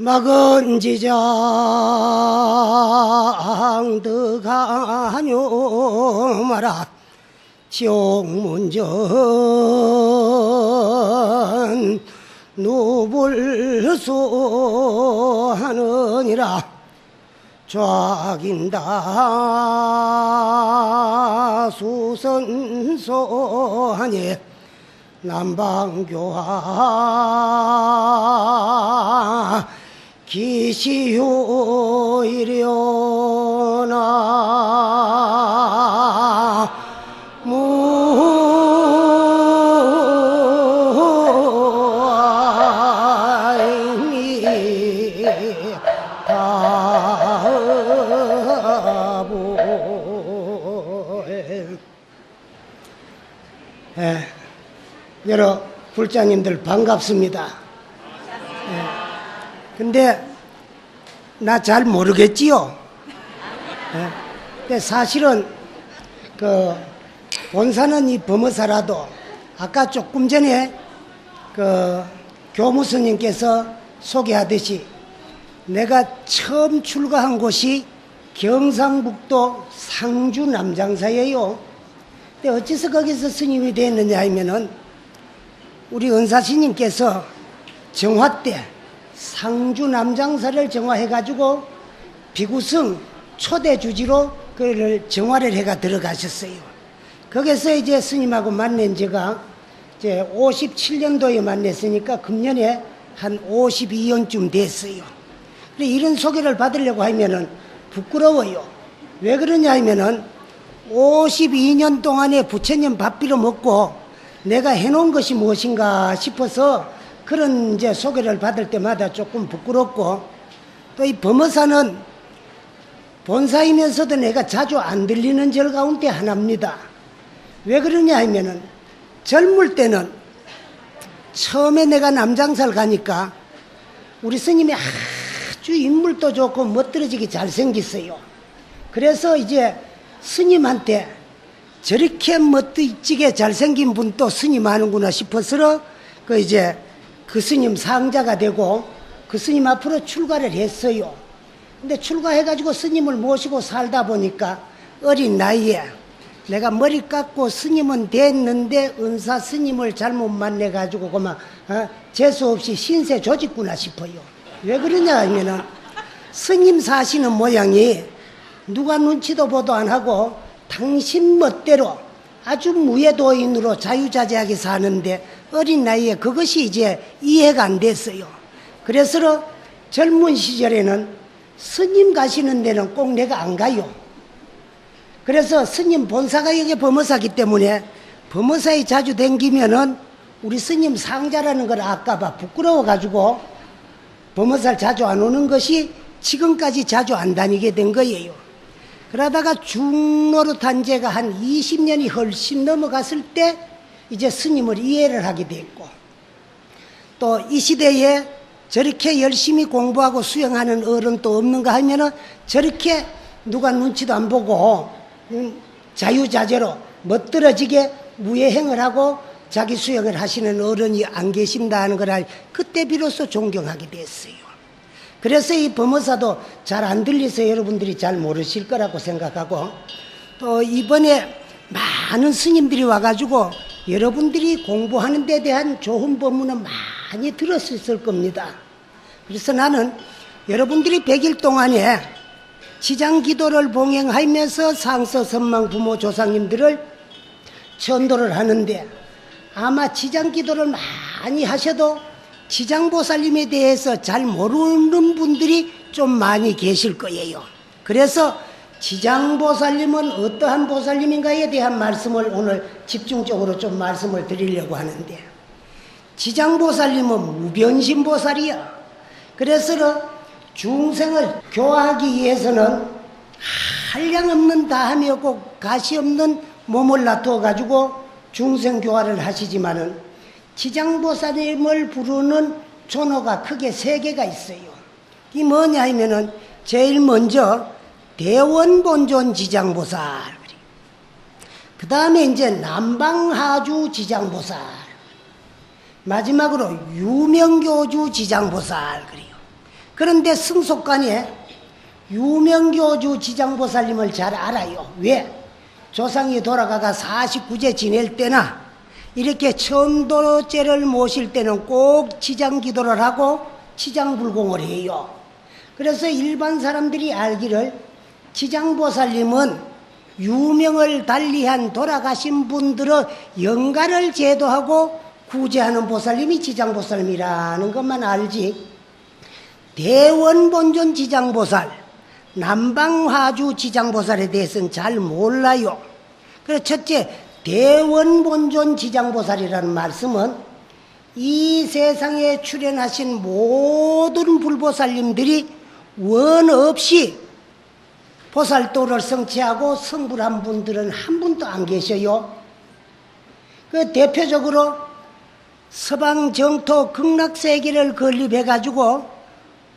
막은 지장 드가뇨 마라 지옥문전 누불소 하느니라 좌긴다 수선소하니 남방교화 기시효이려나 여러 불자님들 반갑습니다. 근데 나 잘 모르겠지요. 근데 사실은 그 본사는 이 범어사라도 아까 조금 전에 그 교무스님께서 소개하듯이 내가 처음 출가한 곳이 경상북도 상주 남장사예요. 근데 어째서 거기서 스님이 됐느냐 하면은 우리 은사스님께서 정화 때 상주 남장사를 정화해가지고 비구성 초대 주지로 그를 정화를 해가 들어가셨어요. 거기서 이제 스님하고 만난 지가 이제 57년도에 만났으니까 금년에 한 52년쯤 됐어요. 근데 이런 소개를 받으려고 하면은 부끄러워요. 왜 그러냐 하면은 52년 동안에 부처님 밥 빌어 먹고 내가 해놓은 것이 무엇인가 싶어서 그런 이제 소개를 받을 때마다 조금 부끄럽고, 또 이 범어사는 본사이면서도 내가 자주 안 들리는 절 가운데 하나입니다. 왜 그러냐 하면은 젊을 때는 처음에 내가 남장사를 가니까 우리 스님이 아주 인물도 좋고 멋들어지게 잘생겼어요. 그래서 이제 스님한테 저렇게 멋지게 잘생긴 분 또 스님 하는구나 싶어서 그 이제 그 스님 상자가 되고 그 스님 앞으로 출가를 했어요. 근데 출가해가지고 스님을 모시고 살다 보니까 어린 나이에 내가 머리 깎고 스님은 됐는데 은사 스님을 잘못 만나가지고 그만 재수 없이 신세 조직구나 싶어요. 왜 그러냐 하면은 스님 사시는 모양이 누가 눈치도 보도 안 하고 당신 멋대로 아주 무예도인으로 자유자재하게 사는데 어린 나이에 그것이 이제 이해가 안 됐어요. 그래서 젊은 시절에는 스님 가시는 데는 꼭 내가 안 가요. 그래서 스님 본사가 여기 범어사기 때문에 범어사에 자주 댕기면은 우리 스님 상자라는 걸 아까봐 부끄러워가지고 범어사를 자주 안 오는 것이 지금까지 자주 안 다니게 된 거예요. 그러다가 중노릇한 제가 한 20년이 훨씬 넘어갔을 때 이제 스님을 이해를 하게 됐고, 또 이 시대에 저렇게 열심히 공부하고 수행하는 어른도 없는가 하면은 저렇게 누가 눈치도 안 보고 자유자재로 멋들어지게 무예행을 하고 자기 수행을 하시는 어른이 안 계신다는 걸 그때 비로소 존경하게 됐어요. 그래서 이 범어사도 잘 안 들려서 여러분들이 잘 모르실 거라고 생각하고, 또 이번에 많은 스님들이 와가지고 여러분들이 공부하는 데 대한 좋은 법문은 많이 들었을 겁니다. 그래서 나는 여러분들이 100일 동안에 지장기도를 봉행하면서 상서 선망 부모 조상님들을 천도를 하는데, 아마 지장기도를 많이 하셔도 지장보살님에 대해서 잘 모르는 분들이 좀 많이 계실 거예요. 그래서 지장보살님은 어떠한 보살님인가에 대한 말씀을 오늘 집중적으로 좀 말씀을 드리려고 하는데, 지장보살님은 무변심보살이야. 그래서 중생을 교화하기 위해서는 한량없는 다함이 없고 가시 없는 몸을 놔두어 가지고 중생 교화를 하시지만은 지장보살님을 부르는 존호가 크게 3개가 있어요. 이 뭐냐 하면은 제일 먼저 대원본존 지장보살, 그 다음에 이제 남방하주 지장보살, 마지막으로 유명교주 지장보살, 그래요. 그런데 승속관에 유명교주 지장보살님을 잘 알아요. 왜? 조상이 돌아가가 49제 지낼 때나 이렇게 천도제를 모실 때는 꼭 지장기도를 하고 지장불공을 해요. 그래서 일반 사람들이 알기를 지장보살님은 유명을 달리한 돌아가신 분들의 영가를 제도하고 구제하는 보살님이 지장보살님이라는 것만 알지, 대원본존 지장보살, 남방화주 지장보살에 대해서는 잘 몰라요. 그래서 첫째, 대원본존 지장보살이라는 말씀은 이 세상에 출현하신 모든 불보살님들이 원 없이 보살도를 성취하고 성불한 분들은 한 분도 안 계셔요. 그 대표적으로 서방 정토 극락세계를 건립해가지고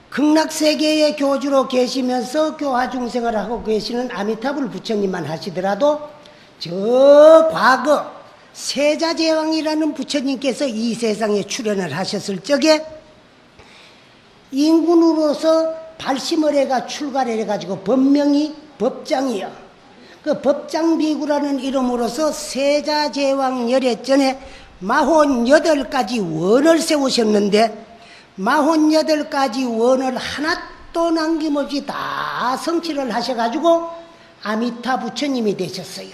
극락세계의 교주로 계시면서 교화중생을 하고 계시는 아미타불 부처님만 하시더라도 저 과거 세자제왕이라는 부처님께서 이 세상에 출현을 하셨을 적에 인군으로서 발심을 해가 출가를 해가지고 법명이 법장이요. 그 법장비구라는 이름으로서 세자제왕 열애전에 48가지 원을 세우셨는데 48가지 원을 하나도 남김없이 다 성취를 하셔가지고 아미타 부처님이 되셨어요.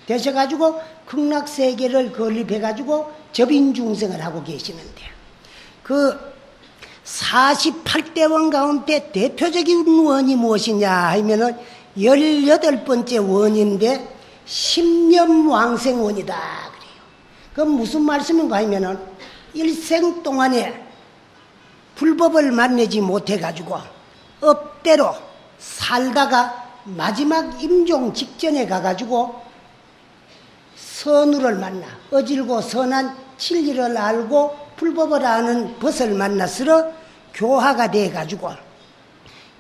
되셔가지고 극락세계를 건립해가지고 접인중생을 하고 계시는데 그 48대 원 가운데 대표적인 원이 무엇이냐 하면은 18번째 원인데 십념왕생원이다 그래요. 그건 무슨 말씀인가 하면은 일생 동안에 불법을 만나지 못해가지고 업대로 살다가 마지막 임종 직전에 가가지고 선우를 만나 어질고 선한 진리를 알고 불법을 아는 벗을 만났으러 교화가 돼가지고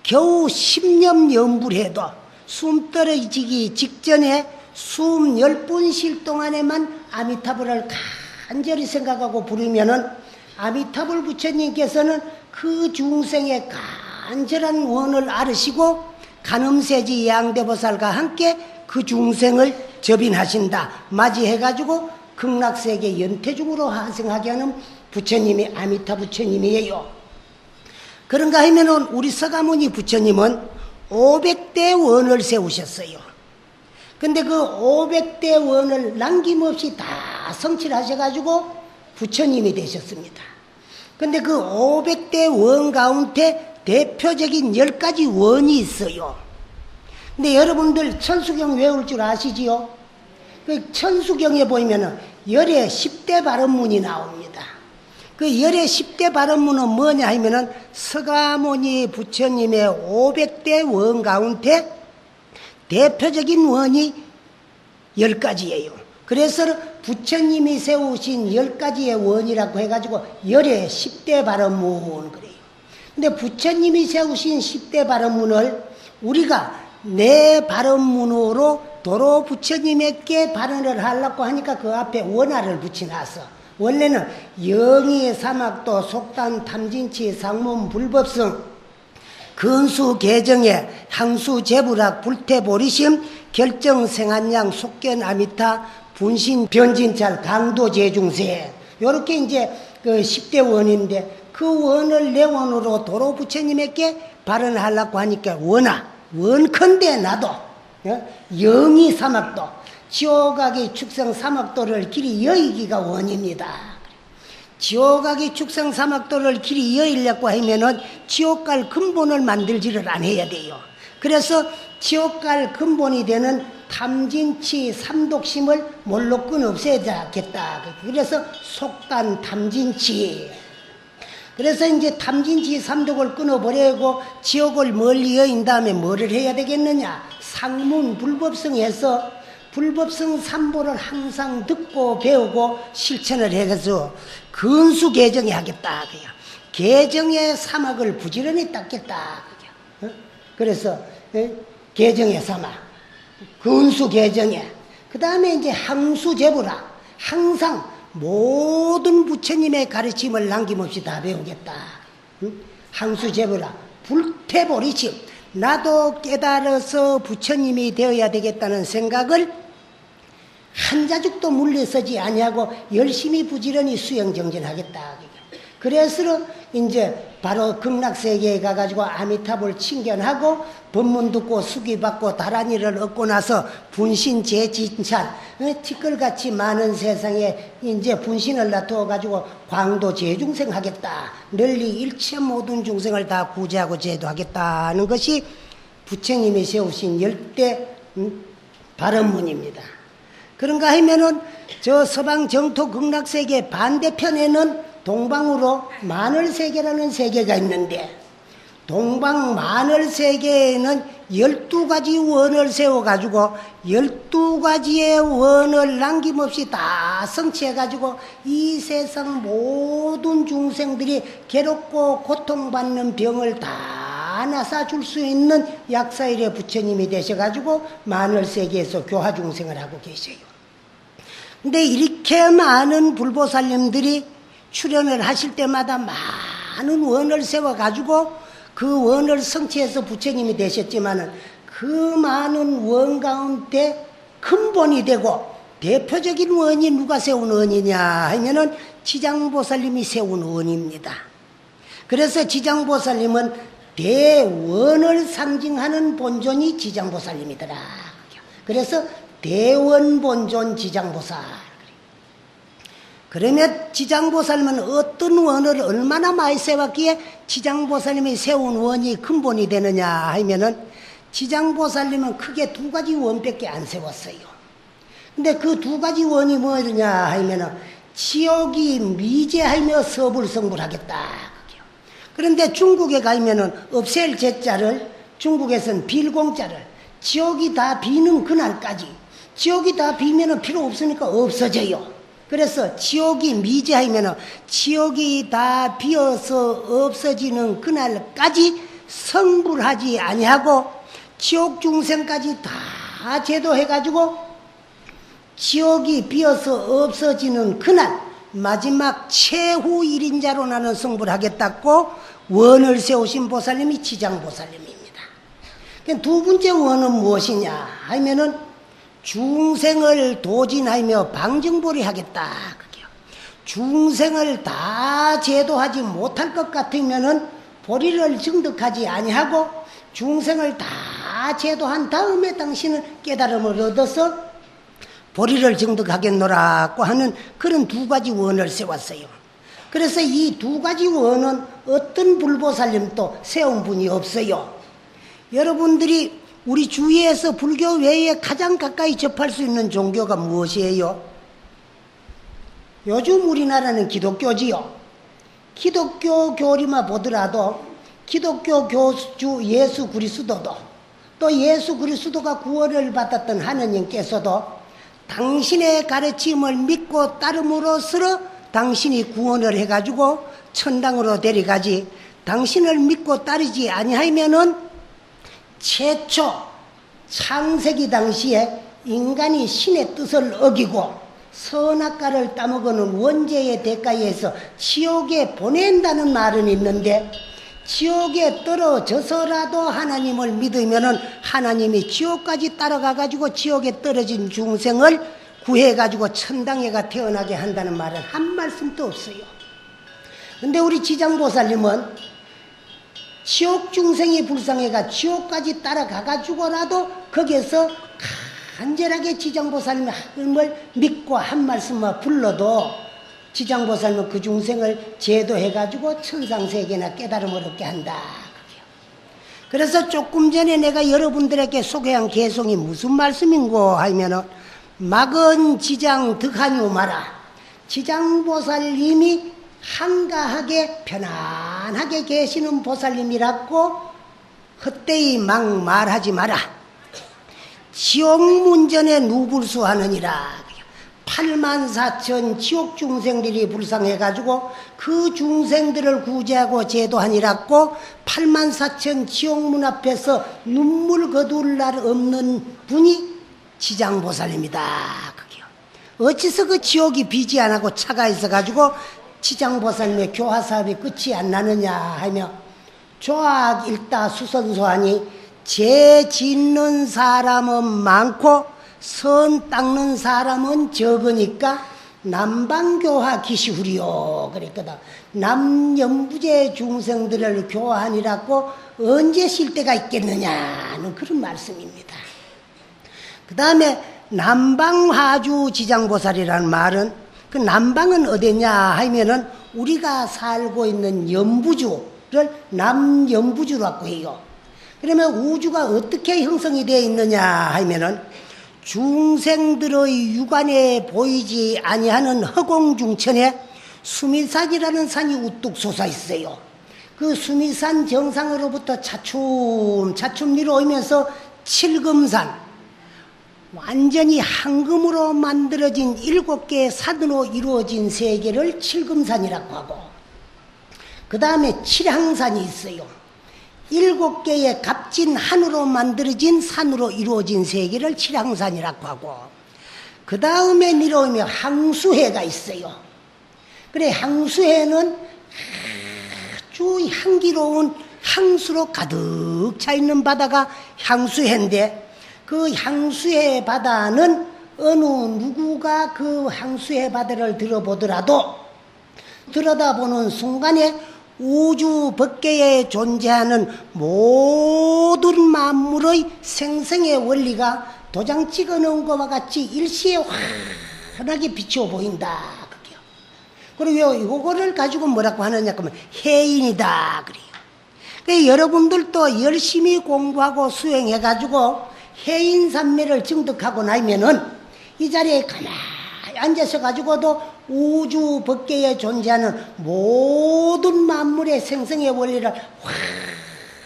겨우 10년 연불해도 숨 떨어지기 직전에 숨 10분 쉴 동안에만 아미타불을 간절히 생각하고 부르면은 아미타불 부처님께서는 그 중생의 간절한 원을 알으시고 간음세지 양대보살과 함께 그 중생을 접인하신다 맞이해가지고 극락세계 연태중으로 하생하게 하는 부처님이 아미타 부처님이에요. 그런가 하면은 우리 서가모니 부처님은 500대 원을 세우셨어요. 근데 그 500대 원을 남김없이 다 성취하셔가지고 부처님이 되셨습니다. 근데 그 500대 원 가운데 대표적인 10가지 원이 있어요. 근데 여러분들 천수경 외울 줄 아시지요? 그 천수경에 보면은 열의 10대 발언문이 나옵니다. 그 열의 10대 발언문은 뭐냐 하면은 서가모니 부처님의 500대 원 가운데 대표적인 원이 10가지예요. 그래서 부처님이 세우신 10가지의 원이라고 해가지고 열의 10대 발언문 그래요. 근데 부처님이 세우신 10대 발언문을 우리가 내 발언문으로 도로 부처님에게 발언을 하려고 하니까 그 앞에 원화를 붙여놨어. 원래는 영의 사막도 속단 탐진치 상문 불법성 근수 개정에 향수 제불학 불태보리심 결정 생한양 속견 아미타 분신 변진찰 강도 제중세 요렇게 이제 그 10대 원인데 그 원을 내 원으로 도로 부처님에게 발언하려고 하니까 원컨대 나도 영이 사막도 지옥악의 축생 사막도를 길이 여의기가 원입니다. 지옥악의 축생 사막도를 길이 여의려고 하면은 지옥 갈 근본을 만들지를 않아야 돼요. 그래서 지옥 갈 근본이 되는 탐진치 삼독심을 몰로 끊어 없애자겠다. 그래서 속단 탐진치. 그래서 이제 탐진치 삼독을 끊어버리고 지옥을 멀리 여인 다음에 뭐를 해야 되겠느냐? 상문 불법성에서 불법성 삼보를 항상 듣고 배우고 실천을 해서 근수 개정에 하겠다. 개정의 사막을 부지런히 닦겠다. 그래서 개정의 사막, 근수 개정에. 그 다음에 이제 항수 제부라. 항상 모든 부처님의 가르침을 남김없이 다 배우겠다. 항수 제부라. 불태버리지. 나도 깨달아서 부처님이 되어야 되겠다는 생각을 한 자죽도 물러서지 아니하고 열심히 부지런히 수행정진하겠다. 그래서 이제 바로 극락세계에 가가지고 아미타불 친견하고 법문 듣고 수기받고 다란이를 얻고 나서 분신 재진찬 티끌같이 많은 세상에 이제 분신을 놔두어가지고 광도 재중생 하겠다. 널리 일체 모든 중생을 다 구제하고 제도하겠다는 것이 부처님이 세우신 열대 발언문입니다. 그런가 하면은 저 서방 정토 극락세계 반대편에는 동방으로 만월세계라는 세계가 있는데 동방 만월세계에는 12가지 원을 세워가지고 12가지의 원을 남김없이 다 성취해가지고 이 세상 모든 중생들이 괴롭고 고통받는 병을 다 나사줄 수 있는 약사일의 부처님이 되셔가지고 만월세계에서 교화중생을 하고 계셔요. 근데 이렇게 많은 불보살님들이 출연을 하실 때마다 많은 원을 세워가지고 그 원을 성취해서 부처님이 되셨지만은 그 많은 원 가운데 근본이 되고 대표적인 원이 누가 세운 원이냐 하면은 지장보살님이 세운 원입니다. 그래서 지장보살님은 대원을 상징하는 본존이 지장보살님이더라. 그래서 대원본존 지장보살. 그러면 지장보살님은 어떤 원을 얼마나 많이 세웠기에 지장보살님이 세운 원이 근본이 되느냐 하면은 지장보살님은 크게 두 가지 원밖에 안 세웠어요. 근데 그 두 가지 원이 뭐냐 하면은 지옥이 미제하며 서불성불하겠다. 그런데 중국에 가면은 없앨 제자를 중국에서는 빌공자를 지옥이 다 비는 그날까지 지옥이 다 비면은 필요 없으니까 없어져요. 그래서 지옥이 미제하면은 지옥이 다 비어서 없어지는 그날까지 성불하지 아니하고 지옥 중생까지 다 제도해가지고 지옥이 비어서 없어지는 그날 마지막 최후 1인자로 나는 성불하겠다고 원을 세우신 보살님이 지장보살님입니다. 두 번째 원은 무엇이냐 하면은 중생을 도진하며 방정보리 하겠다. 중생을 다 제도하지 못할 것 같으면은 보리를 증득하지 아니하고 중생을 다 제도한 다음에 당신은 깨달음을 얻어서 보리를 증득하겠노라고 하는 그런 두 가지 원을 세웠어요. 그래서 이 두 가지 원은 어떤 불보살님도 세운 분이 없어요. 여러분들이 우리 주위에서 불교 외에 가장 가까이 접할 수 있는 종교가 무엇이에요? 요즘 우리나라는 기독교지요. 기독교 교리만 보더라도 기독교 교주 예수 그리스도도 또 예수 그리스도가 구원을 받았던 하느님께서도 당신의 가르침을 믿고 따름으로써 당신이 구원을 해가지고 천당으로 데려가지 당신을 믿고 따르지 아니하면은 최초 창세기 당시에 인간이 신의 뜻을 어기고 선악과를 따먹어는 원죄의 대가에서 지옥에 보낸다는 말은 있는데 지옥에 떨어져서라도 하나님을 믿으면은 하나님이 지옥까지 따라가가지고 지옥에 떨어진 중생을 구해가지고 천당에가 태어나게 한다는 말은 한 말씀도 없어요. 근데 우리 지장보살님은 지옥 중생이 불쌍해가 지옥까지 따라가가지고라도 거기에서 간절하게 지장보살님을 믿고 한 말씀만 불러도 지장보살님은 그 중생을 제도해가지고 천상세계나 깨달음을 얻게 한다. 그래서 조금 전에 내가 여러분들에게 소개한 개송이 무슨 말씀인고 하면은 막은 지장 득하뇨 마라. 지장보살님이 한가하게 편안하게 계시는 보살님이라고 헛되이 막 말하지 마라. 지옥문전에 누불수하느니라. 84,000 지옥 중생들이 불쌍해가지고 그 중생들을 구제하고 제도하니라고 84,000 지옥문 앞에서 눈물 거둘 날 없는 분이 지장보살입니다. 어찌서 그 지옥이 비지 안 하고 차가 있어가지고 지장보살님의 교화사업이 끝이 안 나느냐 하며 조악 읽다 수선소하니 죄 짓는 사람은 많고 선 닦는 사람은 적으니까 남방교화 기시후리요 그랬거든. 남연부제 중생들을 교화하니라고 언제 쉴 때가 있겠느냐는 그런 말씀입니다. 그 다음에 남방화주 지장보살이라는 말은 그 남방은 어디냐 하면은 우리가 살고 있는 연부주를 남연부주라고 해요. 그러면 우주가 어떻게 형성이 되어 있느냐 하면은 중생들의 육안에 보이지 아니하는 허공중천에 수미산이라는 산이 우뚝 솟아 있어요. 그 수미산 정상으로부터 차츰 내려오면서 칠금산, 완전히 황금으로 만들어진 7개의 산으로 이루어진 세계를 칠금산이라고 하고, 그 다음에 칠항산이 있어요. 7개의 값진 한으로 만들어진 산으로 이루어진 세계를 칠항산이라고 하고, 그 다음에 내려오면 항수해가 있어요. 그래, 항수해는 아주 향기로운 향수로 가득 차 있는 바다가 향수해인데, 그 향수해 바다는 어느 누구가 그 향수해 바다를 들여다보는 순간에 우주 밖에 존재하는 모든 만물의 생성의 원리가 도장 찍어 놓은 것과 같이 일시에 환하게 비추어 보인다. 그리고 이거를 가지고 뭐라고 하느냐 그러면 해인이다 그래요. 그래서 여러분들도 열심히 공부하고 수행해 가지고 해인산매를 증득하고 나면은 이 자리에 가만히 앉아서 가지고도 우주 밖에 존재하는 모든 만물의 생성의 원리를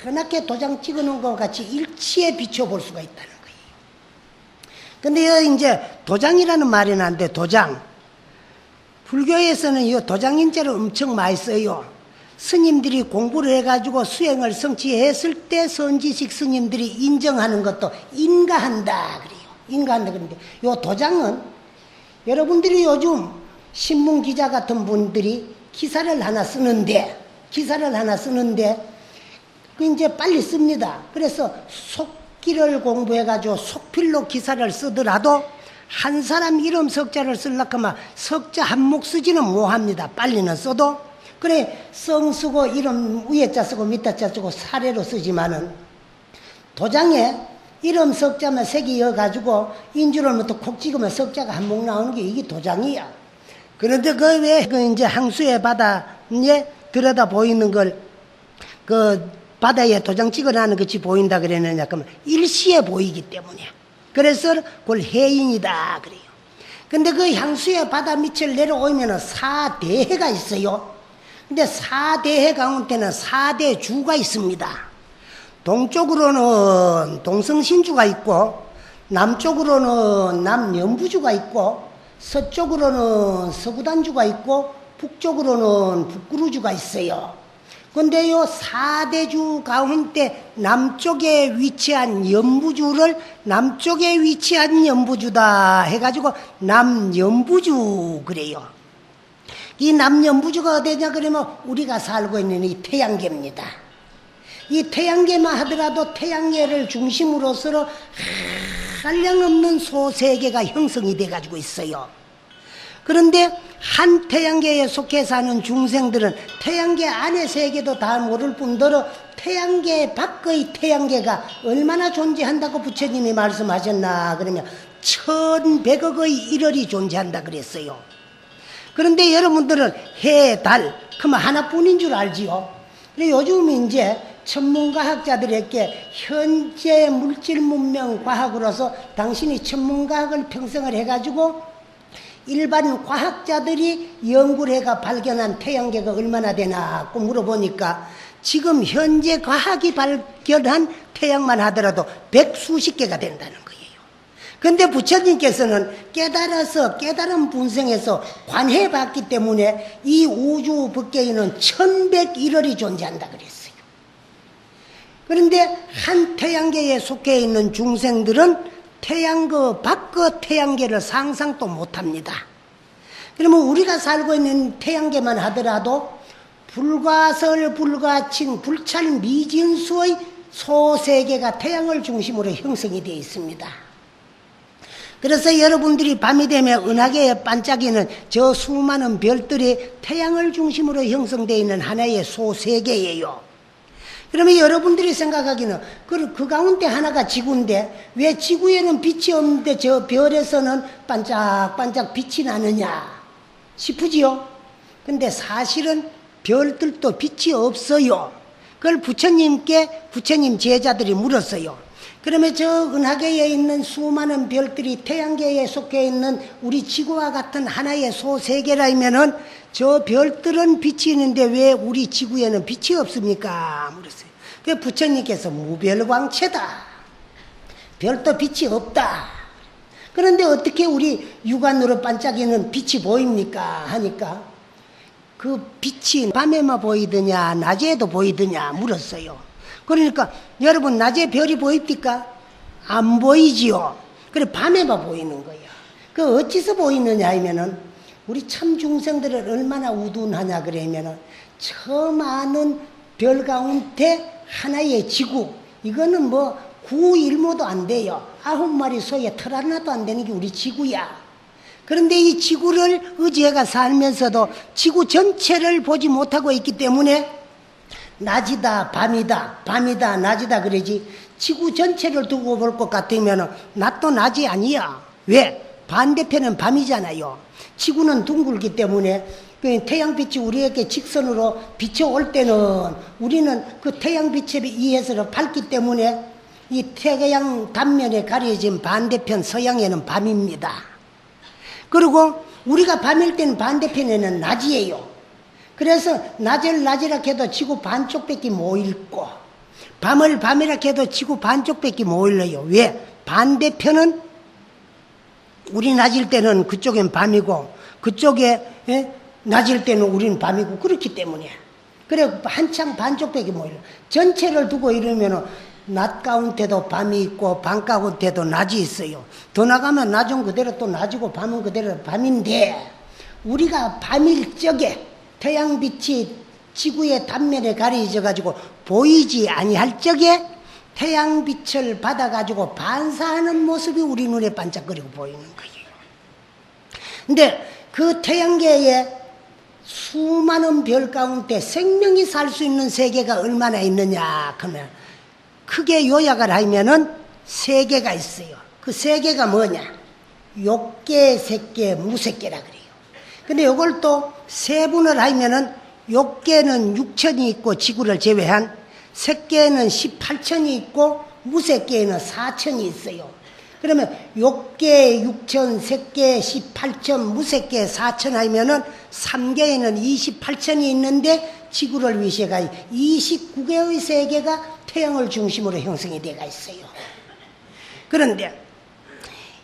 환하게 도장 찍어 놓은 것 같이 일치에 비춰 볼 수가 있다는 거예요. 근데 이제 도장이라는 말이 나는데, 도장, 불교에서는 이 도장인자를 엄청 많이 써요. 스님들이 공부를 해가지고 수행을 성취했을 때 선지식 스님들이 인정하는 것도 인가한다 그래요. 인가한다 그러는데, 이 도장은 여러분들이 요즘 신문 기자 같은 분들이 기사를 하나 쓰는데 그 이제 빨리 씁니다. 그래서 속기를 공부해가지고 속필로 기사를 쓰더라도 한 사람 이름 석자를 쓰려고 하면 석자 한 목 쓰지는 못합니다. 빨리는 써도. 그래, 성 쓰고 이름 위에 자 쓰고 밑에 자 쓰고 사례로 쓰지만은 도장에 이름 석자만 색이 여가지고 인주를 뭐또 콕 찍으면 석자가 한 목 나오는 게 이게 도장이야. 그런데 그 왜 그 이제 항수의 바다에 들여다 보이는 걸 그 바다에 도장 찍어놔는 것이 보인다 그랬느냐 그러면 일시에 보이기 때문에. 그래서 그걸 해인이다 그래요. 근데 그 향수의 바다 밑을 내려오면은 사대해가 있어요. 근데 사대해 가운데는 4대 주가 있습니다. 동쪽으로는 동성신주가 있고, 남쪽으로는 남연부주가 있고, 서쪽으로는 서구단주가 있고, 북쪽으로는 북구루주가 있어요. 근데 요 4대주 가운데 남쪽에 위치한 연부주를 남쪽에 위치한 연부주다 해가지고 남연부주 그래요. 이 남연부주가 어디냐 그러면 우리가 살고 있는 이 태양계입니다. 이 태양계만 하더라도 태양계를 중심으로서 한량없는 소세계가 형성이 돼가지고 있어요. 그런데 한 태양계에 속해 사는 중생들은 태양계 안의 세계도 다 모를 뿐더러 태양계 밖의 태양계가 얼마나 존재한다고 부처님이 말씀하셨나 그러면 1100억의 1월이 존재한다 그랬어요. 그런데 여러분들은 해, 달, 그러면 하나뿐인 줄 알지요. 근데 요즘 이제 천문과학자들에게 현재 물질 문명 과학으로서 당신이 천문과학을 평생을 해가지고 일반 과학자들이 연구를 해가 발견한 태양계가 얼마나 되나 물어보니까 지금 현재 과학이 발견한 태양만 하더라도 100수십 개가 된다는 거예요. 그런데 부처님께서는 깨달은 분생에서 관해봤기 때문에 이 우주 밖에는 1101월이 존재한다 그랬어요. 그런데 한 태양계에 속해 있는 중생들은 태양계 밖의 태양계를 상상도 못합니다. 그러면 우리가 살고 있는 태양계만 하더라도 불과설 불과칭 불찰 미진수의 소세계가 태양을 중심으로 형성이 되어 있습니다. 그래서 여러분들이 밤이 되면 은하계에 반짝이는 저 수많은 별들이 태양을 중심으로 형성되어 있는 하나의 소세계예요. 그러면 여러분들이 생각하기는 그 가운데 하나가 지구인데 왜 지구에는 빛이 없는데 저 별에서는 반짝반짝 빛이 나느냐 싶으지요? 근데 사실은 별들도 빛이 없어요. 그걸 부처님께 부처님 제자들이 물었어요. 그러면 저 은하계에 있는 수많은 별들이 태양계에 속해 있는 우리 지구와 같은 하나의 소세계라면은 저 별들은 빛이 있는데 왜 우리 지구에는 빛이 없습니까? 물었어요. 그 부처님께서 무별광체다. 별도 빛이 없다. 그런데 어떻게 우리 육안으로 반짝이는 빛이 보입니까? 하니까 그 빛이 밤에만 보이더냐 낮에도 보이더냐 물었어요. 그러니까 여러분 낮에 별이 보입니까? 안 보이지요. 그래 밤에만 보이는 거예요. 그 어찌서 보이느냐 하면은 우리 참 중생들은 얼마나 우둔하냐 그러면은 저 많은 별 가운데 하나의 지구, 이거는 뭐 구일모도 안 돼요. 9마리 소에 털 하나도 안 되는 게 우리 지구야. 그런데 이 지구를 의지해가 살면서도 지구 전체를 보지 못하고 있기 때문에 낮이다 밤이다 밤이다 낮이다 그러지 지구 전체를 두고 볼 것 같으면 낮도 낮이 아니야. 왜? 반대편은 밤이잖아요. 지구는 둥글기 때문에 태양빛이 우리에게 직선으로 비춰올 때는 우리는 그 태양빛에 의해서 밝기 때문에 이 태양 단면에 가려진 반대편 서양에는 밤입니다. 그리고 우리가 밤일 때는 반대편에는 낮이에요. 그래서 낮을 낮이라 해도 지구 반쪽밖에 못 읽고 밤을 밤이라 해도 지구 반쪽밖에 못 읽어요. 왜? 반대편은 우리 낮일 때는 그쪽엔 밤이고 그쪽에 낮일 때는 우리는 밤이고 그렇기 때문에 그래 한창 반쪽밖에 못 읽어요. 전체를 두고 이러면 낮 가운데도 밤이 있고 밤 가운데도 낮이 있어요. 더 나가면 낮은 그대로 또 낮이고 밤은 그대로 밤인데 우리가 밤일 적에 태양빛이 지구의 단면에 가려져 가지고 보이지 아니할 적에 태양빛을 받아 가지고 반사하는 모습이 우리 눈에 반짝거리고 보이는 거예요. 근데 그 태양계에 수많은 별 가운데 생명이 살 수 있는 세계가 얼마나 있느냐 하면 크게 요약을 하면은 세 개가 있어요. 그 세 개가 뭐냐? 욕계, 색계, 무색계라 그래요. 근데 이걸 또 세분을 하면은 욕계는 6천이 있고 지구를 제외한 색계는 18천이 있고 무색계에는 4천이 있어요. 그러면 욕계 6천, 색계 18천, 무색계 4천 하면은 3계에는 28천이 있는데 지구를 위시해가 29개의 세계가 태양을 중심으로 형성이 되어 있어요. 그런데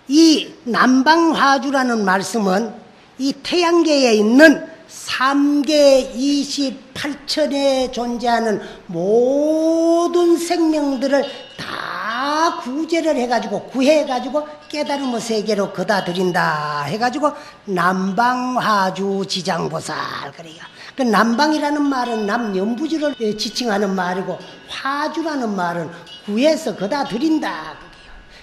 이 남방화주라는 말씀은 이 태양계에 있는 3계 28천에 존재하는 모든 생명들을 다 구제를 해가지고 구해가지고 깨달음의 세계로 거다 드린다 해가지고 남방화주 지장보살 그래요. 그 남방이라는 말은 남연부주를 지칭하는 말이고 화주라는 말은 구해서 거다 드린다.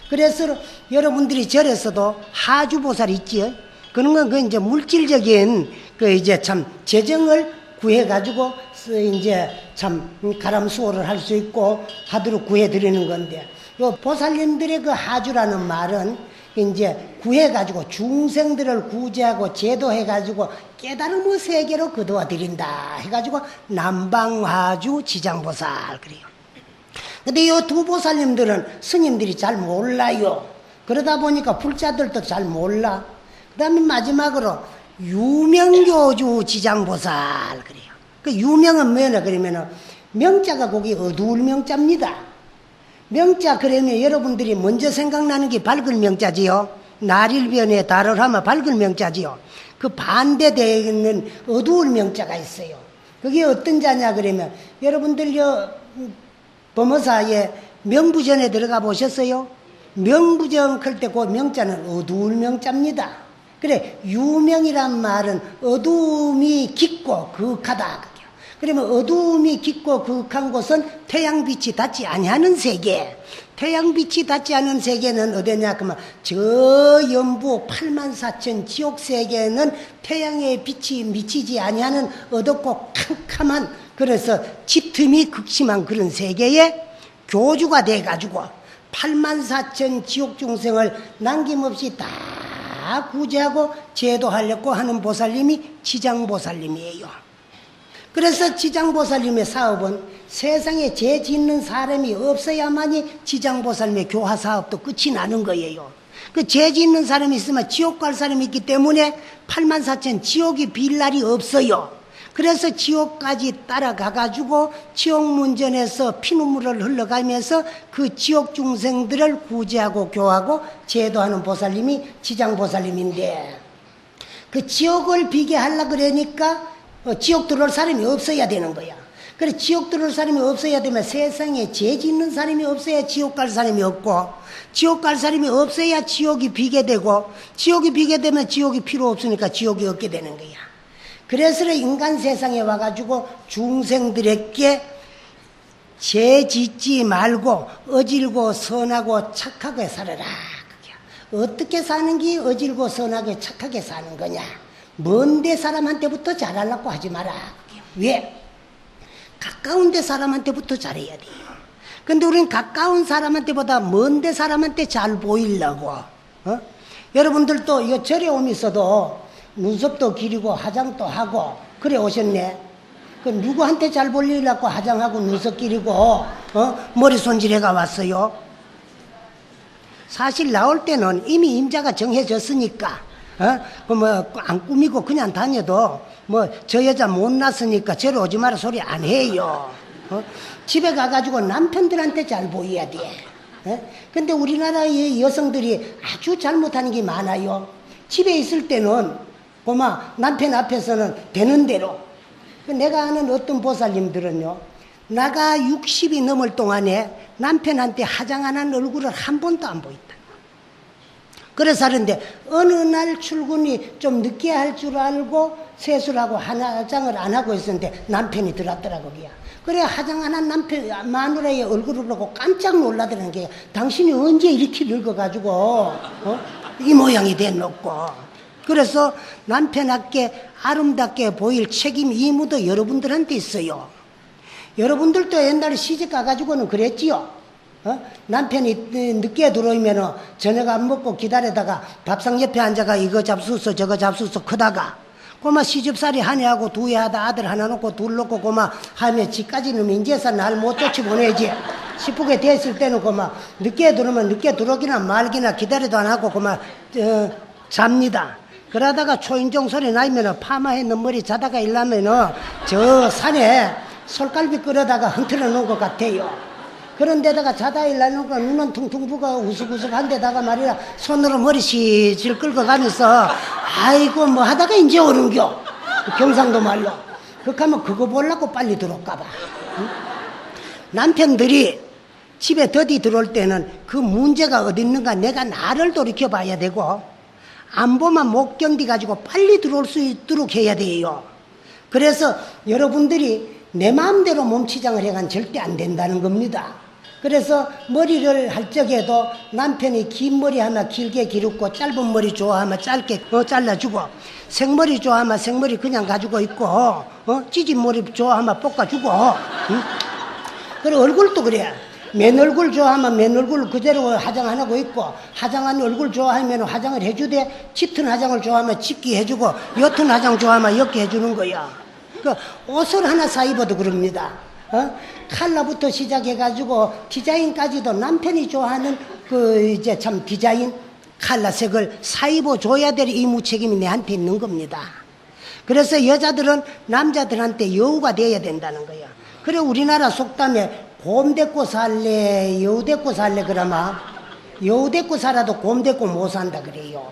그래서 여러분들이 절에서도 하주보살 있지요. 그런 건 그 이제 물질적인 그 이제 참 재정을 구해 가지고 이제 참 가람수호를 할 수 있고 하도록 구해 드리는 건데 요 보살님들의 그 하주라는 말은 이제 구해 가지고 중생들을 구제하고 제도해 가지고 깨달음의 세계로 거두어 드린다 해 가지고 남방화주 지장보살 그래요. 근데 이 두 보살님들은 스님들이 잘 몰라요. 그러다 보니까 불자들도 잘 몰라. 그 다음에 마지막으로 유명교주 지장보살 그래요. 그 유명은 뭐냐 그러면은 명자가 거기 어두울 명자입니다. 명자 그러면 여러분들이 먼저 생각나는 게 밝은 명자지요. 날일변에 달을 하면 밝은 명자지요. 그 반대되는 어두울 명자가 있어요. 그게 어떤 자냐 그러면 여러분들 범어사에 명부전에 들어가 보셨어요? 명부전 클 때 그 명자는 어두울 명자입니다. 그래 유명이란 말은 어두움이 깊고 거룩하다. 그러면 어두움이 깊고 극한 곳은 태양빛이 닿지 아니하는 세계. 태양빛이 닿지 않은 세계는 어디냐 그러면 저 연부 84,000 지옥 세계는 태양의 빛이 미치지 아니하는 어둡고 캄캄한, 그래서 짙음이 극심한 그런 세계에 교주가 돼가지고 84,000 지옥 중생을 남김없이 다 구제하고 제도하려고 하는 보살님이 지장보살님이에요. 그래서 지장보살님의 사업은 세상에 죄 짓는 사람이 없어야만이 지장보살님의 교화 사업도 끝이 나는 거예요. 그 죄 짓는 사람이 있으면 지옥 갈 사람이 있기 때문에 84,000 지옥이 빌 날이 없어요. 그래서 지옥까지 따라가가지고 지옥문전에서 피눈물을 흘러가면서 그 지옥 중생들을 구제하고 교하고 제도하는 보살님이 지장보살님인데, 그 지옥을 비게 하려고 그러니까 지옥 들어올 사람이 없어야 되는 거야. 그래 지옥 들어올 사람이 없어야 되면 세상에 죄 짓는 사람이 없어야 지옥 갈 사람이 없고, 지옥 갈 사람이 없어야 지옥이 비게 되고, 지옥이 비게 되면 지옥이 필요 없으니까 지옥이 없게 되는 거야. 그래서 인간 세상에 와가지고 중생들에게 죄 짓지 말고 어질고 선하고 착하게 살아라. 어떻게 사는 게 어질고 선하게 착하게 사는 거냐? 먼데 사람한테부터 잘하려고 하지 마라. 왜? 가까운 데 사람한테부터 잘해야 돼요. 근데 우린 가까운 사람한테보다 먼데 사람한테 잘 보이려고, 여러분들도 이거 절에 오면서도 눈썹도 기리고 화장도 하고 그래 오셨네. 그 누구한테 잘 보이려고 화장하고 눈썹 기리고 머리 손질해가 왔어요? 사실 나올 때는 이미 임자가 정해졌으니까 그 뭐 안 꾸미고 그냥 다녀도 뭐 저 여자 못났으니까 저리 오지 마라 소리 안 해요. 집에 가가지고 남편들한테 잘 보여야 돼. 근데 우리나라의 여성들이 아주 잘못하는 게 많아요. 집에 있을 때는 고마 남편 앞에서는 되는 대로. 내가 아는 어떤 보살님들은요, 나가 60이 넘을 동안에 남편한테 화장 안 한 얼굴을 한 번도 안 보였다. 그래서 하는데 어느 날 출근이 좀 늦게 할 줄 알고 세수하고 화장을 안 하고 있었는데 남편이 들어왔더라고. 그래 화장 안 한 남편 마누라의 얼굴을 보고 깜짝 놀라더라는 게, 당신이 언제 이렇게 늙어가지고 이 모양이 돼놓고. 그래서 남편에게 아름답게 보일 책임 의무도 여러분들한테 있어요. 여러분들도 옛날에 시집 가가지고는 그랬지요. 남편이 늦게 들어오면 저녁 안 먹고 기다리다가 밥상 옆에 앉아가 이거 잡수서 저거 잡수서 크다가 고마 시집살이 한 해하고 두 해 하다 아들 하나 놓고 둘 놓고 고마 하면 집까지는 인제서 날 못 쫓아보내지 싶게 됐을 때는 고마 늦게 들어오면 늦게 들어오기나 말기나 기다리도 안 하고 고마 잡니다. 그러다가 초인종 소리 나면 파마했는 머리 자다가 일나면은 저 산에 솔갈비 끓여다가 흔들어 놓은 것 같아요. 그런데다가 자다 일나는 거 눈은 퉁퉁 부가 우스우스한 데다가 말이야 손으로 머리 시질 끌고 가면서 아이고 뭐 하다가 이제 오는겨. 경상도 말로. 그렇게 하면 그거 보려고 빨리 들어올까봐. 응? 남편들이 집에 더디 들어올 때는 그 문제가 어디 있는가 내가 나를 돌이켜 봐야 되고, 안 보면 못 견디가지고 빨리 들어올 수 있도록 해야 돼요. 그래서 여러분들이 내 마음대로 몸치장을 해간 절대 안 된다는 겁니다. 그래서 머리를 할 적에도 남편이 긴 머리 하면 길게 기르고 짧은 머리 좋아하면 짧게 잘라주고, 생머리 좋아하면 생머리 그냥 가지고 있고 찌진 머리 좋아하면 볶아주고, 응? 그리고 얼굴도 그래. 맨 얼굴 좋아하면 맨 얼굴 그대로 화장 안 하고 있고, 화장한 얼굴 좋아하면 화장을 해주되, 짙은 화장을 좋아하면 짙게 해주고, 옅은 화장 좋아하면 옅게 해주는 거야. 그 옷을 하나 사 입어도 그럽니다. 컬러부터 시작해가지고 디자인까지도 남편이 좋아하는 그 이제 참 디자인 컬러색을 사 입어줘야 될 의무 책임이 내한테 있는 겁니다. 그래서 여자들은 남자들한테 여우가 돼야 된다는 거야. 그래 우리나라 속담에 곰 데리고 살래 여우 데리고 살래 그러면 여우 데리고 살아도 곰 데리고 못 산다 그래요.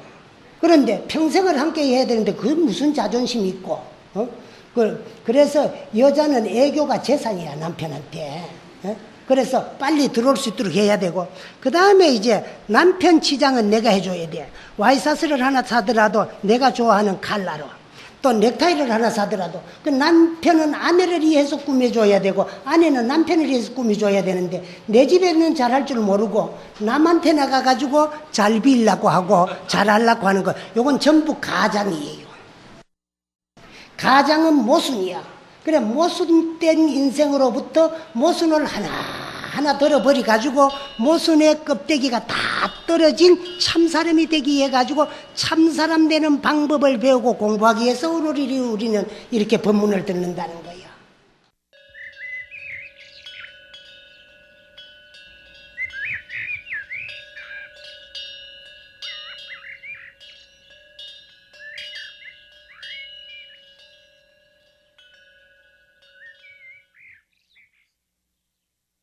그런데 평생을 함께 해야 되는데 그게 무슨 자존심이 있고, 그래서 여자는 애교가 재산이야 남편한테. 그래서 빨리 들어올 수 있도록 해야 되고, 그 다음에 이제 남편 치장은 내가 해줘야 돼. 와이셔츠를 하나 사더라도 내가 좋아하는 컬러로, 또 넥타이를 하나 사더라도 그 남편은 아내를 위해서 꾸며줘야 되고 아내는 남편을 위해서 꾸며줘야 되는데 내 집에는 잘할 줄 모르고 남한테 나가가지고 잘 빌려고 하고 잘하려고 하는 거, 요건 전부 가장이에요. 가장은 모순이야. 그래, 모순된 인생으로부터 모순을 하나 들어버리 가지고 모순의 껍데기가 다 떨어진 참사람이 되기 위해 가지고 참사람 되는 방법을 배우고 공부하기 위해서 오늘 우리는 이렇게 법문을 듣는다는 거예요.